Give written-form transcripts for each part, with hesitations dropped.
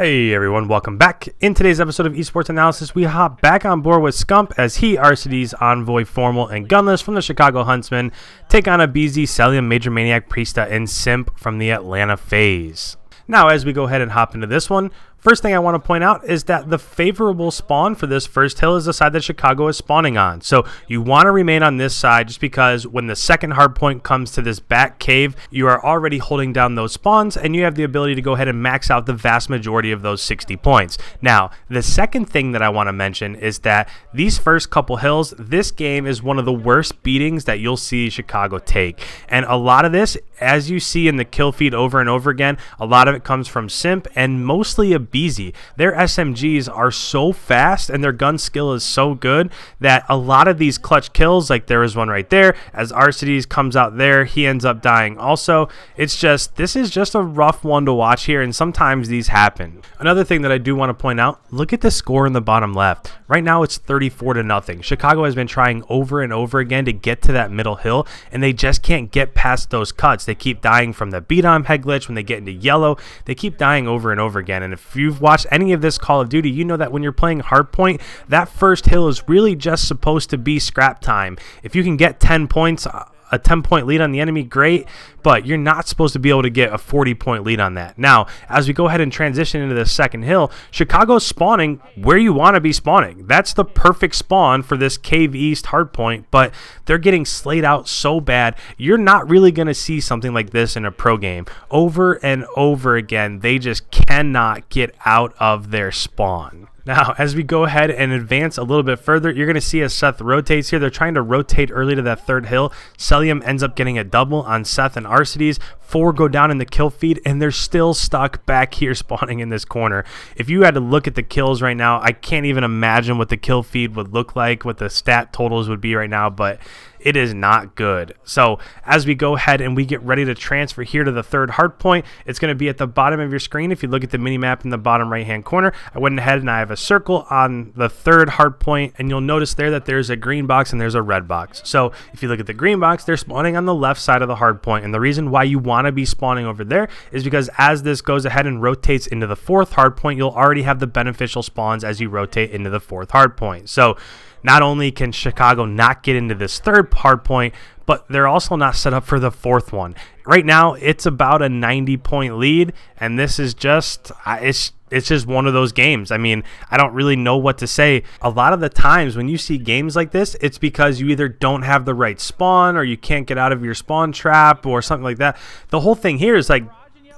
Hey everyone, welcome back. In today's episode of Esports Analysis, we hop back on board with Scump as he, RCD's Envoy, Formal, and Gunless from the Chicago Huntsmen take on a BZ, Celium, Major Maniac, Priesta, and Simp from the Atlanta Faze. Now, as we go ahead and hop into this one, first thing I want to point out is that the favorable spawn for this first hill is the side that Chicago is spawning on. So you want to remain on this side just because when the second hardpoint comes to this back cave, you are already holding down those spawns and you have the ability to go ahead and max out the vast majority of those 60 points. Now, the second thing that I want to mention is that these first couple hills, this game is one of the worst beatings that you'll see Chicago take. And a lot of this, as you see in the kill feed over and over again, a lot of it comes from Simp and mostly a BZ. Their SMGs are so fast and their gun skill is so good that a lot of these clutch kills, like there is one right there, as RCD's comes out there, he ends up dying also. This is just a rough one to watch here, and sometimes these happen. Another thing that I do want to point out, look at the score in the bottom left. Right now it's 34-0. Chicago has been trying over and over again to get to that middle hill, and they just can't get past those cuts. They keep dying from the beat-on head glitch. When they get into yellow, they keep dying over and over again. And if you've watched any of this Call of Duty, you know that when you're playing Hardpoint, that first hill is really just supposed to be scrap time. If you can get 10 points, a 10-point lead on the enemy, great, but you're not supposed to be able to get a 40-point lead on that. Now, as we go ahead and transition into the second hill, Chicago's spawning where you want to be spawning. That's the perfect spawn for this Cave East hardpoint, but they're getting slayed out so bad, you're not really going to see something like this in a pro game. Over and over again, they just cannot get out of their spawn. Now, as we go ahead and advance a little bit further, you're going to see as Seth rotates here. They're trying to rotate early to that third hill. Celium ends up getting a double on Seth and RCD's. 4 go down in the kill feed, and they're still stuck back here spawning in this corner. If you had to look at the kills right now, I can't even imagine what the kill feed would look like, what the stat totals would be right now, but it is not good. So as we go ahead and we get ready to transfer here to the third hard point, it's going to be at the bottom of your screen. If you look at the mini map in the bottom right hand corner, I went ahead and I have a circle on the third hard point, and you'll notice there that there's a green box and there's a red box. So if you look at the green box, they're spawning on the left side of the hard point, and the reason why you want to be spawning over there is because as this goes ahead and rotates into the fourth hard point, you'll already have the beneficial spawns as you rotate into the fourth hard point. So not only can Chicago not get into this third hard point, but they're also not set up for the fourth one. Right now, it's about a 90-point lead, and this is just, it's just one of those games. I mean, I don't really know what to say. A lot of the times when you see games like this, it's because you either don't have the right spawn or you can't get out of your spawn trap or something like that. The whole thing here is like,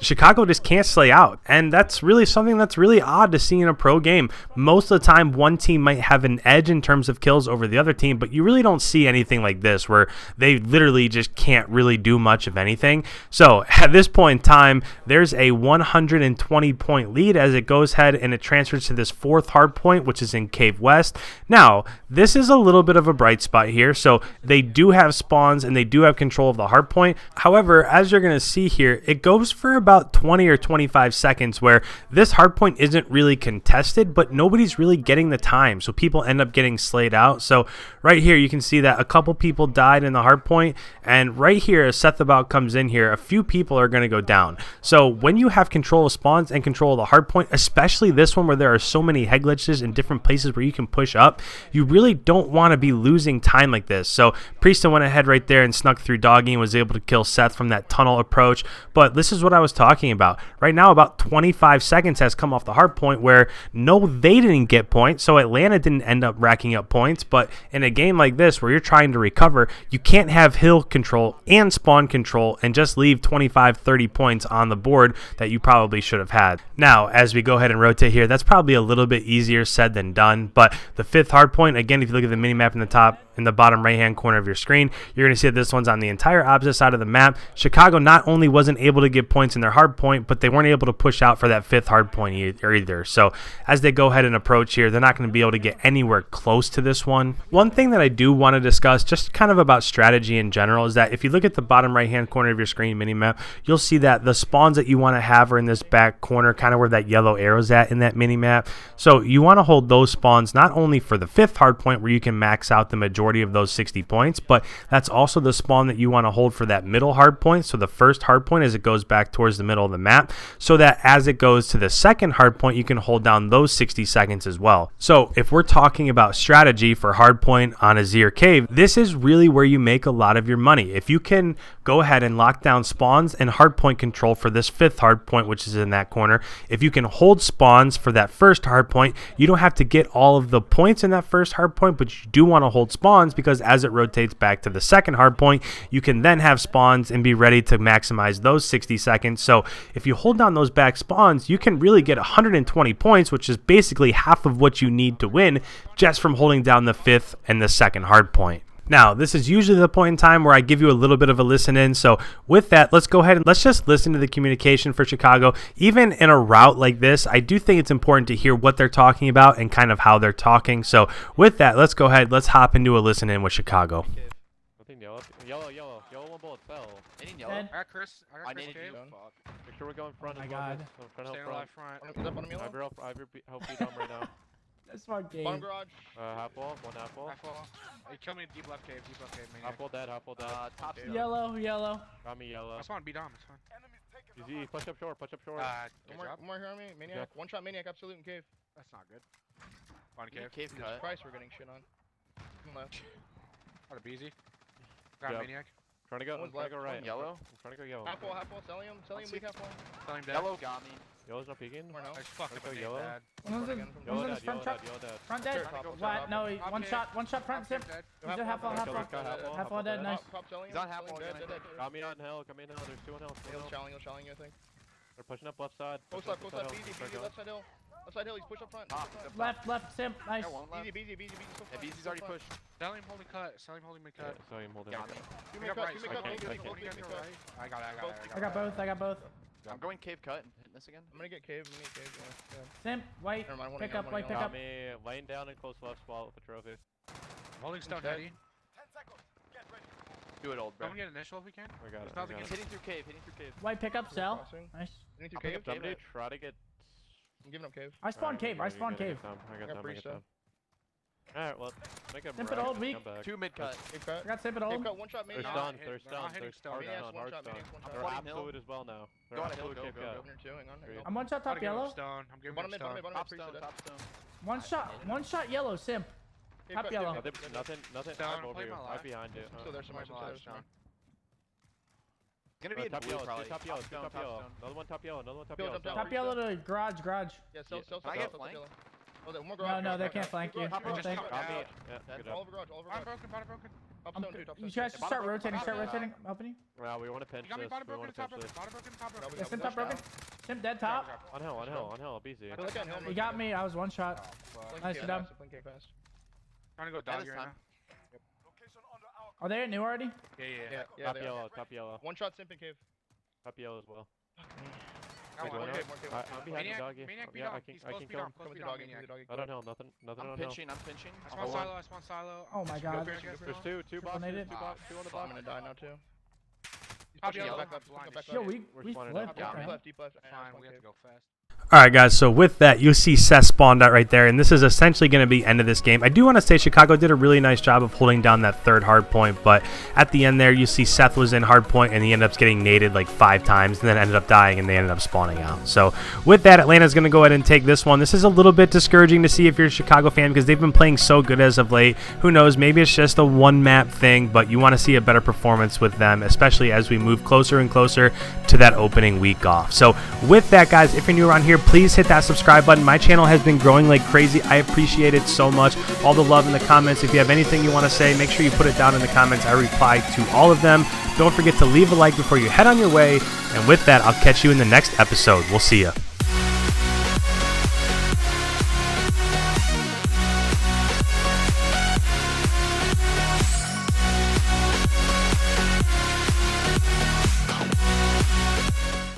Chicago just can't slay out, and that's really something that's really odd to see in a pro game. Most of the time, one team might have an edge in terms of kills over the other team, but you really don't see anything like this where they literally just can't really do much of anything. So at this point in time, there's a 120-point lead as it goes ahead and it transfers to this fourth hard point, which is in Cave West. Now, this is a little bit of a bright spot here, so they do have spawns and they do have control of the hard point. However, as you're going to see here, it goes for about 20 or 25 seconds where this hardpoint isn't really contested, but nobody's really getting the time, so people end up getting slayed out. So right here you can see that a couple people died in the hardpoint, and right here as Seth About comes in here, a few people are going to go down. So when you have control of spawns and control of the hardpoint, especially this one where there are so many head glitches in different places where you can push up, you really don't want to be losing time like this. So Priesta went ahead right there and snuck through Doggy and was able to kill Seth from that tunnel approach. But this is what I was talking about. Right now, about 25 seconds has come off the hard point where no, they didn't get points, so Atlanta didn't end up racking up points. But in a game like this where you're trying to recover, you can't have hill control and spawn control and just leave 25-30 points on the board that you probably should have had. Now, as we go ahead and rotate here, that's probably a little bit easier said than done, but the fifth hard point, again, if you look at the mini map in the top, in the bottom right hand corner of your screen, you're going to see that this one's on the entire opposite side of the map. Chicago not only wasn't able to get points in their hard point, but they weren't able to push out for that fifth hard point either. So as they go ahead and approach here, they're not going to be able to get anywhere close to this one. One thing that I do want to discuss just kind of about strategy in general is that if you look at the bottom right hand corner of your screen mini map, you'll see that the spawns that you want to have are in this back corner, kind of where that yellow arrow's at in that mini map. So you want to hold those spawns not only for the fifth hard point where you can max out the majority majority of those 60 points, but that's also the spawn that you want to hold for that middle hard point. So the first hard point as it goes back towards the middle of the map, so that as it goes to the second hard point, you can hold down those 60 seconds as well. So if we're talking about strategy for hard point on Azhir Cave, this is really where you make a lot of your money. If you can go ahead and lock down spawns and hard point control for this fifth hard point, which is in that corner, if you can hold spawns for that first hard point, you don't have to get all of the points in that first hard point, but you do want to hold spawns, because as it rotates back to the second hard point, you can then have spawns and be ready to maximize those 60 seconds. So if you hold down those back spawns, you can really get 120 points, which is basically half of what you need to win just from holding down the fifth and the second hard point. Now, this is usually the point in time where I give you a little bit of a listen in. So with that, let's go ahead and let's just listen to the communication for Chicago. Even in a route like this, I do think it's important to hear what they're talking about and kind of how they're talking. So with that, let's go ahead. Let's hop into a listen in with Chicago. Yellow one bullet fell. I need yellow. I got Chris. I got Chris Cave. Make sure we go in front. Oh my God. Front. Stay alive front. I've help you down right now. That's my game. Bottom garage. Half wall, one half wall. Half wall. He killed me deep left cave, maniac. Half wall dead. Top stone. Yellow. Got me yellow. I spawned, beat Dom, it's fine. Easy, push up short. One more here on me. Maniac. Yep. One shot maniac absolute in cave. That's not good. Spawn cave. Cave cut. Price we're getting shit on. Left. Got a BZ. Got Yep. maniac. Trying to go right. Yellow. I'm trying to go yellow. Half wall. Selling him weak half wall. Tell him dead. Yellow got me. Yellow's not peeking. Or no. I just fucked up a yellow. bad. One's in Yellow his front truck. dead. Front dead. What? No, one shot front. Sim. Dead. He's at half wall. Half wall dead. Nice. He's on half wall. Dead. Got me on hill. There's two on hill. He'll challenge you, I think. They're pushing up left side. Post left. Easy. Left side hill. He's pushed up front. Left. Sim. Nice. Easy. BZ's already pushed. Sell him holding cut. Mid cut. So I'm holding. Got me. We got right. I got it. I got both. I'm going cave cut and hitting this again. I'm gonna get cave. Yeah. Sim. White. Never mind, Pick up. White. Pick Got up. me laying down in close left spot with the trophy. Holding stone dead. ready. Do it, old bro. Come get initial if we can. We got it. Stop the game. Hitting through cave. White. Pick up. Sell. Crossing. Nice. Hitting through cave. Somebody try to get. I'm giving up cave. I spawned cave. I got time. Alright, well, make a Simp it old weak. 2 mid cut. Cave cut. I got Simp it Cave old. cut. One shot mid. They're not stunned. hit- They're they're not stunned. hitting stone. Hard Maniac, stun. one Hard shot, stun. Maniac, one They're shot. Flooding absolute as well now. They're Go on absolute hill, cave go. cut. Governor 2ing on hill. I'm one shot top Gotta give him yellow. stone. I'm giving him stone. Bottom mid. Top stone. One shot yellow. Simp. Cave Top cut, yellow. cave cut. Nothing. Down, I'm over play you. my Right life. behind you. Still there somewhere. Stone. Gonna be in Top blue yellow. probably. Top yellow. Another one top yellow. Go jump down. Top yellow to garage. Yeah, still. Can I get flank? Oh, one more No, garage. no, they can't flank you. Top Don't garage. think. Got me. Yeah, good All job. over garage. Bottom broken. Top stone, dude. Top You stone. guys should start rotating. Helping you. Well, we want to pinch You got me this. bottom We want broken, to top pinch broken. this. Yeah, Sim top broken. Sim dead top. On hill. Easy. Go look at hill. You got me. I was one shot. Nice, you're done. Trying to go dog here now. Are they new already? Yeah. Top yellow. One shot simp in cave. Top yellow as well. Got Wait, one. one cave. I'm behind you, doggy. Maniac beat Yeah, Dom. I can He's close kill beat Dom. him. Close Come with beat the Dom, doggy. maniac. I don't know. Nothing I'm on hill. pinching. I spawn silo. Oh my god. There's two Triple boxes. naded. Two on the I'm box. gonna die now too. Top Pushing yellow. back left. Blind Back as Yo, left. we spawning flipped. up. Deep Okay. left. Fine, we have to go fast. Alright guys, so with that, you see Seth spawned out right there, and this is essentially going to be end of this game. I do want to say Chicago did a really nice job of holding down that third hard point, but at the end there, you see Seth was in hard point, and he ended up getting naded like 5 times, and then ended up dying, and they ended up spawning out. So with that, Atlanta's going to go ahead and take this one. This is a little bit discouraging to see if you're a Chicago fan, because they've been playing so good as of late. Who knows, maybe it's just a one-map thing, but you want to see a better performance with them, especially as we move closer and closer to that opening week off. So with that, guys, if you're new around here, please hit that subscribe button. My channel has been growing like crazy. I appreciate it so much. All the love in the comments. If you have anything you want to say, make sure you put it down in the comments. I reply to all of them. Don't forget to leave a like before you head on your way. And with that, I'll catch you in the next episode. We'll see ya.